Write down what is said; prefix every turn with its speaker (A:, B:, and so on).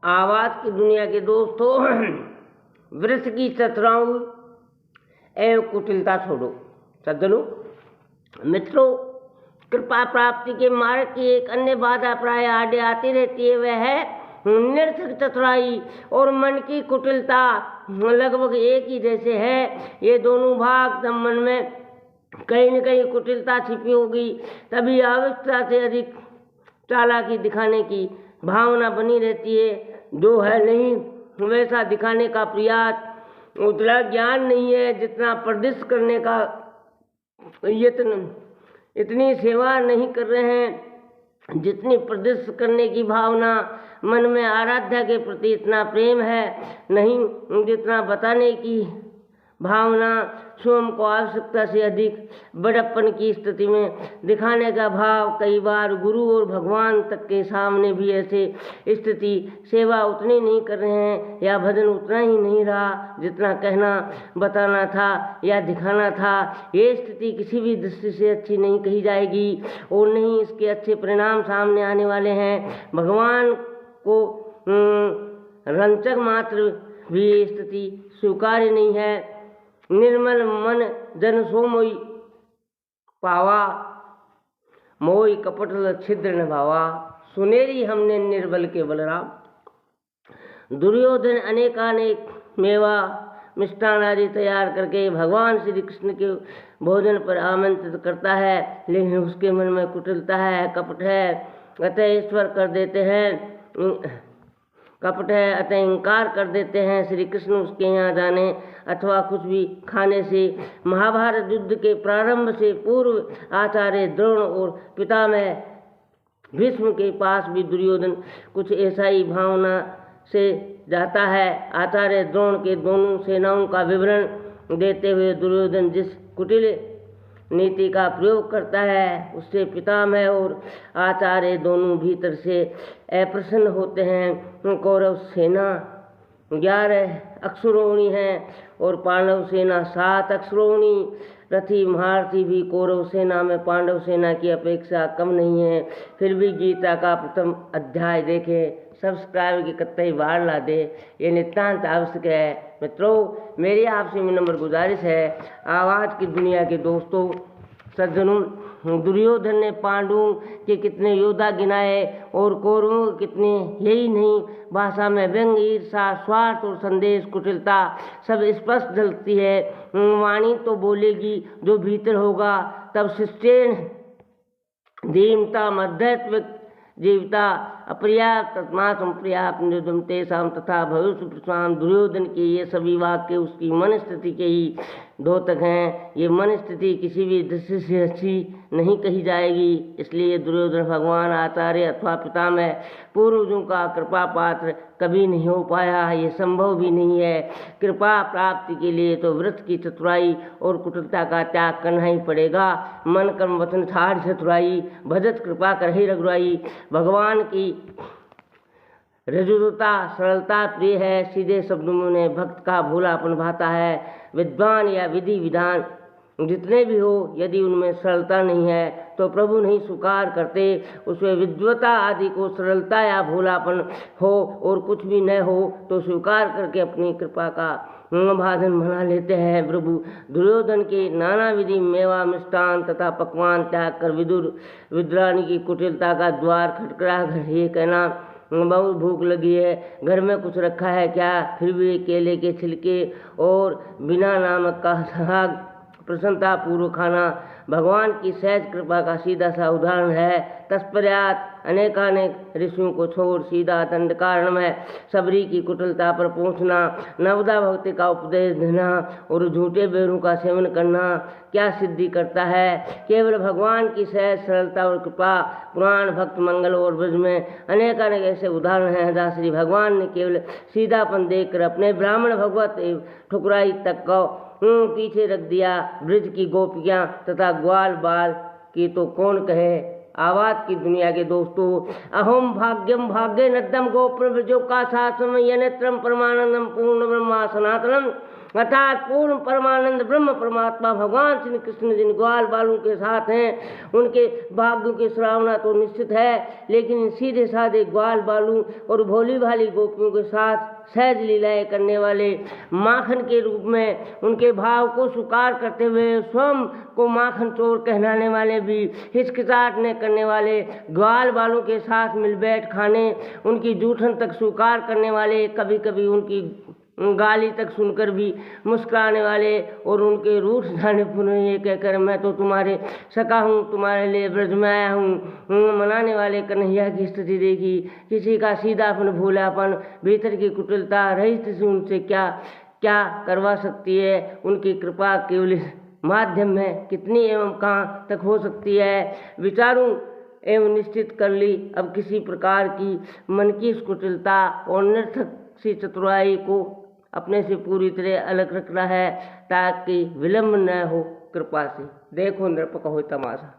A: आवाज की दुनिया के दोस्तों, वृक्ष की चतुराई एवं कुटिलता छोड़ो। सज्जनों, मित्रों, कृपा प्राप्ति के मार्ग की एक अन्य बाधा प्राय आड़े आती रहती है, वह है निरर्थक चतुराई और मन की कुटिलता। लगभग एक ही जैसे है ये दोनों भाग। जब मन में कहीं न कहीं कुटिलता छिपी होगी, तभी आवश्यकता से अधिक चालाकी दिखाने की भावना बनी रहती है। जो है नहीं वैसा दिखाने का प्रयास, उतना ज्ञान नहीं है जितना प्रदिश करने का यत्न, इतनी सेवा नहीं कर रहे हैं जितनी प्रदिश करने की भावना। मन में आराध्या के प्रति इतना प्रेम है नहीं जितना बताने की भावना। स्वयं को आवश्यकता से अधिक बड़प्पन की स्थिति में दिखाने का भाव। कई बार गुरु और भगवान तक के सामने भी ऐसे स्थिति सेवा उतनी नहीं कर रहे हैं, या भजन उतना ही नहीं रहा जितना कहना बताना था या दिखाना था। ये स्थिति किसी भी दृष्टि से अच्छी नहीं कही जाएगी और नहीं इसके अच्छे परिणाम सामने आने वाले हैं। भगवान को रंचक मात्र भी ये स्थिति स्वीकार्य नहीं है। निर्मल मन जन सो मोई पावा, मोई कपट छिद्र न भावा। सुनेरी हमने निर्बल के बलराम। दुर्योधन अनेकानेक मेवा मिष्टान आदि तैयार करके भगवान श्री कृष्ण के भोजन पर आमंत्रित करता है, लेकिन उसके मन में कुटिलता है, कपट है, अतः ईश्वर कर देते हैं कपट है, अतः इंकार कर देते हैं श्री कृष्ण उसके यहाँ जाने अथवा कुछ भी खाने से। महाभारत युद्ध के प्रारंभ से पूर्व आचार्य द्रोण और पितामह भीष्म के पास भी दुर्योधन कुछ ऐसा ही भावना से जाता है। आचार्य द्रोण के दोनों सेनाओं का विवरण देते हुए दुर्योधन जिस कुटिल नीति का प्रयोग करता है, उससे पितामह और आचार्य दोनों भीतर से अप्रसन्न होते हैं। कौरव सेना 11 अक्षरोणी है और पांडव सेना 7 अक्षरोणी। रथी महारथी भी कौरव सेना में पांडव सेना की अपेक्षा कम नहीं है। फिर भी गीता का प्रथम अध्याय देखें, सब्सक्राइब की कतई बाढ़ ला दे, ये नितांत आवश्यक है। मित्रों, मेरी आपसे विनम्र गुजारिश है, आवाज़ की दुनिया के दोस्तों, सज्जनों, दुर्योधन ने पांडवों के कितने योद्धा गिनाए और कौरवों के कितने, यही नहीं भाषा में व्यंग, ईर्षा, स्वार्थ और संदेश, कुटिलता सब स्पष्ट झलकती है। वाणी तो बोलेगी, जो भीतर होगा तब शिष्टेन दीनता मध्यत्व जीवता अपर्याप्त तस्मात् पर्याप्त निर्दम तेषाम तथा भविष्य प्रसाम। दुर्योधन के ये सभी वाक्य उसकी मन स्थिति के ही द्योतक हैं। ये मन स्थिति किसी भी दृष्टि से अच्छी नहीं कही जाएगी। इसलिए दुर्योधन भगवान आचार्य अथवा पितामह पूर्वजों का कृपा पात्र कभी नहीं हो पाया, ये संभव भी नहीं है। कृपा प्राप्ति के लिए तो व्रत की चतुराई और कुटिलता का त्याग करना ही पड़ेगा। मन कर्म वचन ठाड़ चतुराई, भजत कृपा कर ही रघुराई। भगवान की रजुरता सरलता प्रिय है, सीधे शब्दों में भक्त का भोलापन भाता है। विद्वान या विधि विधान जितने भी हो, यदि उनमें सरलता नहीं है तो प्रभु नहीं स्वीकार करते। उसमें विद्वता आदि को सरलता या भोलापन हो और कुछ भी न हो तो स्वीकार करके अपनी कृपा का भाजन बना लेते हैं प्रभु। दुर्योधन के नाना विधि मेवा मिष्टान तथा पकवान त्याग कर विदुर विद्राणी की कुटिलता का द्वार खटखटा कर ये कहना, बहुत भूख लगी है, घर में कुछ रखा है क्या? फिर भी केले के छिलके और बिना नमक का साग प्रसन्नता पूर्व खाना भगवान की सहज कृपा का सीधा सा उदाहरण है। तत्पश्चात अनेकानेक ऋषियों को छोड़ सीधा दंड कारण में सबरी की कुटिलता पर पहुंचना, नवदा भक्ति का उपदेश देना और झूठे बेरों का सेवन करना क्या सिद्धि करता है? केवल भगवान की सहज सरलता और कृपा। पुराण भक्त मंगल और ब्रज में अनेकानेक ऐसे उदाहरण हैं जहाँ श्री भगवान ने केवल सीधापन देखकर अपने ब्राह्मण भगवत ठुकराई तक को पीछे रख दिया। ब्रज की गोपियाँ तथा ग्वाल बाल की तो कौन कहे, आवाज की दुनिया के दोस्तों। अहम भाग्यम भाग्य नद्दम गोप्रभजो का शासम यनेत्रम परमानंदम पूर्ण ब्रह्मा सनातनम, अर्थात पूर्ण परमानंद ब्रह्म परमात्मा भगवान श्री कृष्ण जिन ग्वाल बालों के साथ हैं उनके भाग्यों की सराहना तो निश्चित है, लेकिन सीधे साधे ग्वाल बालू और भोली भाली गोपियों के साथ सहज लीलाएं करने वाले, माखन के रूप में उनके भाव को स्वीकार करते हुए स्वयं को माखन चोर कहलाने वाले भी हिचकिचाहट न करने वाले, ग्वाल बालों के साथ मिल बैठ खाने उनकी जूठन तक स्वीकार करने वाले, कभी कभी उनकी गाली तक सुनकर भी मुस्कुराने वाले और उनके रूठ जाने पुनः ये कहकर मैं तो तुम्हारे सका हूँ, तुम्हारे लिए ब्रज में आया हूँ मनाने वाले कन्हैया की स्थिति देखी। किसी का सीधापन भोलापन भीतर की कुटिलता रहित से उनसे क्या क्या करवा सकती है। उनकी कृपा केवल माध्यम में कितनी एवं कहाँ तक हो सकती है विचारूं एवं निश्चित कर ली। अब किसी प्रकार की मन की कुटिलता और निर्थक सी चतुराई को अपने से पूरी तरह अलग रखना है ताकि विलंब न हो। कृपा से देखो नृप कहो तमाशा।